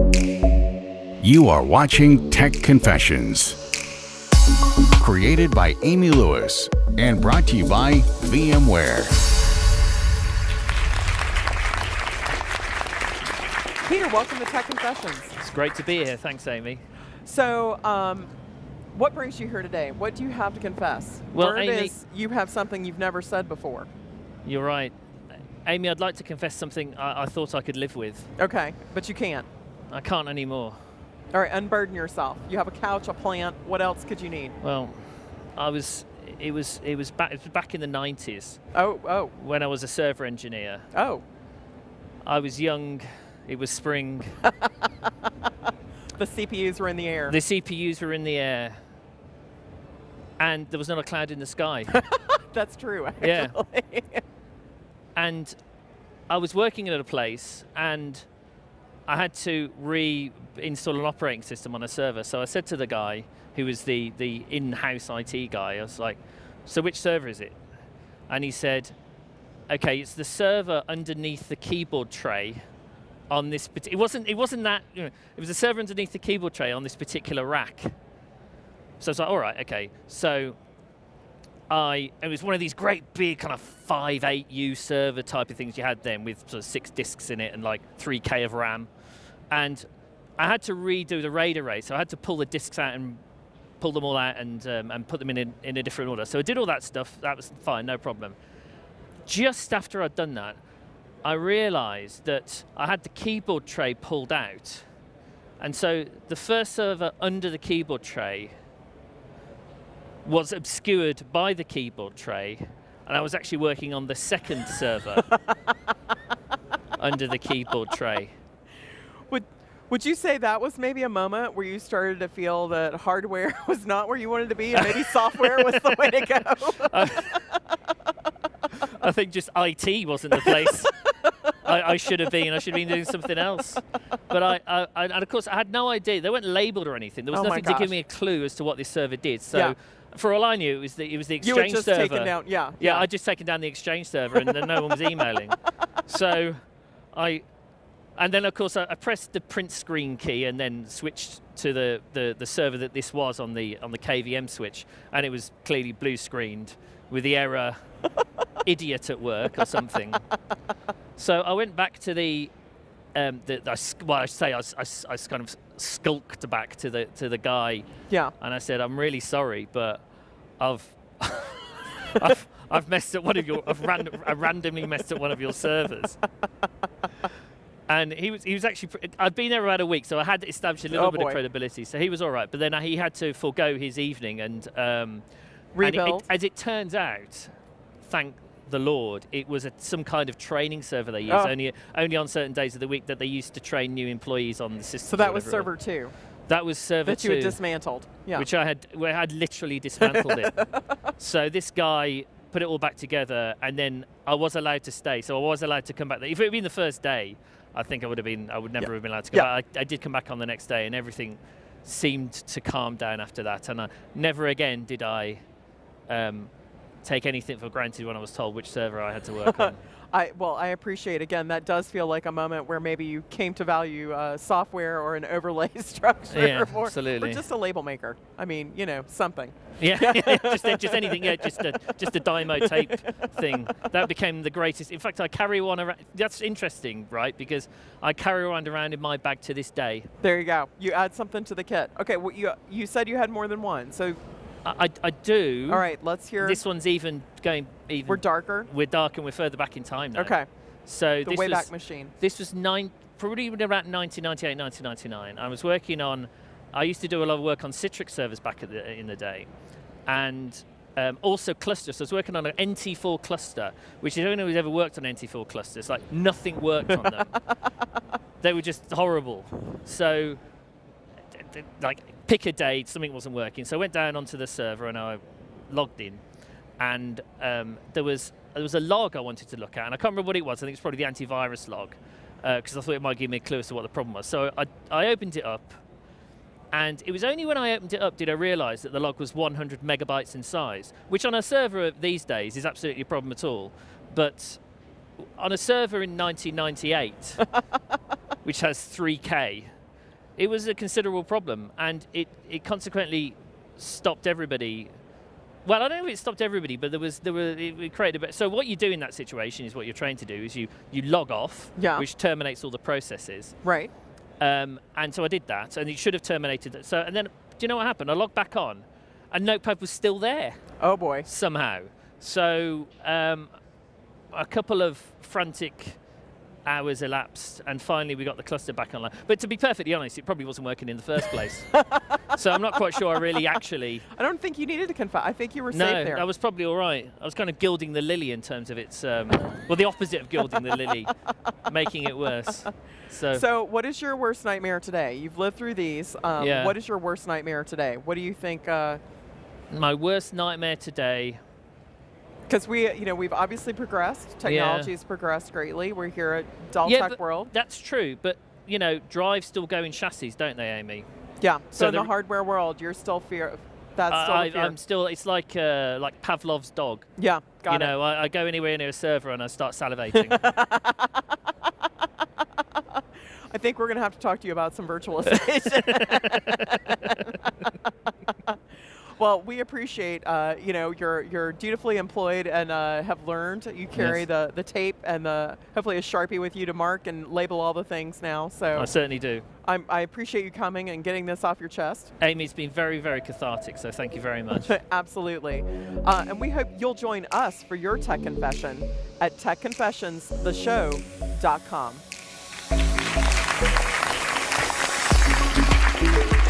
You are watching Tech Confessions, created by Amy Lewis and brought to you by VMware. Peter, welcome to Tech Confessions. It's great to be here. Thanks, Amy. So, what brings you here today? What do you have to confess? Well, Word Amy, is you have something you've never said before. You're right. Amy, I'd like to confess something I thought I could live with. Okay, but you can't. I can't anymore. All right, unburden yourself. You have a couch, a plant. What else could you need? Well, it was back in the 90s. Oh. When I was a server engineer. Oh. I was young. It was spring. The CPUs were in the air. The CPUs were in the air. And there was not a cloud in the sky. That's true, actually. Yeah. And I was working at a place, and I had to reinstall an operating system on a server. So I said to the guy, who was the in-house IT guy, I was like, so which server is it? And he said, okay, it's the server underneath the keyboard tray on this, it wasn't that, it was a server underneath the keyboard tray on this particular rack. So I was like, all right, okay. So it was one of these great big kind of 5.8U server type of things you had then with sort of 6 disks in it and like 3K of RAM. And I had to redo the RAID array, so I had to pull the disks out and pull them all out and put them in a different order. So I did all that stuff. That was fine, no problem. Just after I'd done that, I realized that I had the keyboard tray pulled out. And so the first server under the keyboard tray was obscured by the keyboard tray, and I was actually working on the second server under the keyboard tray. Would you say that was maybe a moment where you started to feel that hardware was not where you wanted to be and maybe software was the way to go? I think just IT wasn't the place I should have been. I should have been doing something else. But and of course, I had no idea. They weren't labeled or anything. There was nothing to give me a clue as to what this server did. So for all I knew, it was the exchange server. You had just taken down, Yeah, I'd just taken down the exchange server, and then no one was emailing. So and then of course I pressed the print screen key and then switched to the server that this was on the KVM switch, and it was clearly blue screened with the error idiot at work or something. So I went back to I kind of skulked back to the guy. Yeah. And I said, I'm really sorry, but I've messed up I randomly messed up one of your servers. And he was actually, I'd been there about a week, so I had established a little bit of credibility. So he was all right, but then he had to forego his evening and rebuild. As it turns out, thank the Lord, it was some kind of training server they used, only on certain days of the week that they used to train new employees on the system. So that was server 2. That was server 2. That you had dismantled. Yeah. Which I had literally dismantled it. So this guy put it all back together, and then I was allowed to stay. So I was allowed to come back. If it had been the first day, I think I would never have been allowed to go back. I did come back on the next day, and everything seemed to calm down after that. And never again did I take anything for granted when I was told which server I had to work on. I appreciate, again, that does feel like a moment where maybe you came to value software or an overlay structure. Yeah, absolutely. Or just a label maker. I mean, something. Yeah, just anything. Yeah, just a Dymo tape thing. That became the greatest. In fact, I carry one around. That's interesting, right? Because I carry one around in my bag to this day. There you go. You add something to the kit. Okay, well, you said you had more than one, so. I do. All right, let's hear. This one's going even. We're darker. We're dark, and we're further back in time now. Okay. So the Wayback Machine. This was probably around 1998, 1999. I was working on. I used to do a lot of work on Citrix servers back in the day, and also clusters. So I was working on an NT4 cluster, which is the only one who's ever worked on NT4 clusters. Like nothing worked on them. They were just horrible. So, like. Pick a day, something wasn't working. So I went down onto the server and I logged in, and there was a log I wanted to look at, and I can't remember what it was. I think it's probably the antivirus log, because I thought it might give me a clue as to what the problem was. So I opened it up, and it was only when I opened it up did I realize that the log was 100 megabytes in size, which on a server these days is absolutely a problem at all. But on a server in 1998, which has 3K, it was a considerable problem, and it consequently stopped everybody. Well, I don't know if it stopped everybody, but it created a bit. So what you do in that situation is what you're trained to do is you log off, which terminates all the processes. Right. And so I did that, and it should have terminated it. So, and then, do you know what happened? I logged back on, and Notepad was still there. Oh boy. Somehow. So a couple of frantic hours elapsed, and finally we got the cluster back online. But to be perfectly honest, it probably wasn't working in the first place. So I'm not quite sure I really actually... I don't think you needed to confess. I think you were safe there. No, I was probably all right. I was kind of gilding the lily in terms of its... well, the opposite of gilding the lily, making it worse. So what is your worst nightmare today? You've lived through these. What is your worst nightmare today? What do you think... My worst nightmare today... Because we've obviously progressed. Technology has progressed greatly. We're here at Dell Tech World. That's true, but drives still go in chassis, don't they, Amy? Yeah. So in the hardware world, you're still fear. That's still a fear. I'm still. It's like Pavlov's dog. Yeah. Got it. I go anywhere near a server and I start salivating. I think we're going to have to talk to you about some virtualization. Well, we appreciate, you're dutifully employed and have learned. You carry the tape and hopefully a Sharpie with you to mark and label all the things now. So I certainly do. I appreciate you coming and getting this off your chest. Amy, it's been very, very cathartic, so thank you very much. Absolutely. And we hope you'll join us for your Tech Confession at TechConfessionsTheShow.com.